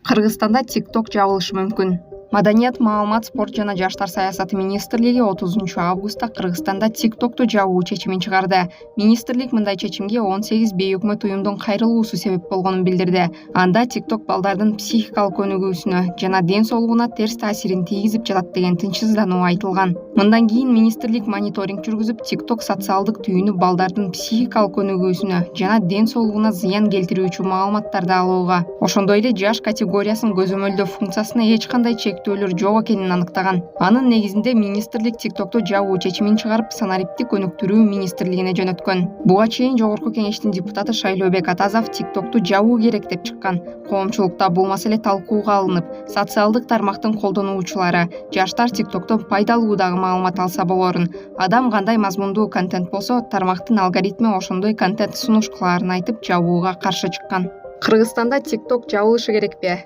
Кыргызстанда TikTok жабылышы мүмкүн. Маданият, маалымат, спорт жана жаштар саясаты министрлиги 30-августта Кыргызстанда TikTok'ту жабуу чечимин чыгарды. Министрлик мындай чечимге 18 бейөкмөт уюмдун кайрылуусу себеп болгонун билдирди. Анда TikTok балдардын психикалык өнүгүүсүнө жана ден соолугуна терс таасирин тийгизип жатат деген тынчсыздануу айтылган. Мындан кийин министрлик мониторинг жүргүзүп, TikTok социалдык түйүнү балдардын психикалык өнүгүүсүнө жана ден соолугуна зыян келтирүүчү маалыматтарды алууга, ошондой эле жаш категориясын көзөмөлдөө функциясына эч кандай чектөөлөр жок экенин аныктаган. Анын негизинде министрлик TikTok'ту жабуу чечимин чыгарып, санариптик өнүктүрүү министрлигине жөнөткөн. Буга чейин Жогорку Кеңештин депутаты Шайлообек Атазов TikTok'ту жабуу керек деп чыккан. Коомчулукта бул маселе талкууга алынып, социалдык тармактын колдонуучулары жаштар TikTok'тон пайдалуу дагы маалымат алса болорун. Адам кандай мазмундуу контент болсо, тармактын алгоритми ошондой контент сунуш кылаарын айтып, жабууга каршы чыккан. Кыргызстанда TikTok жабылышы керекпи?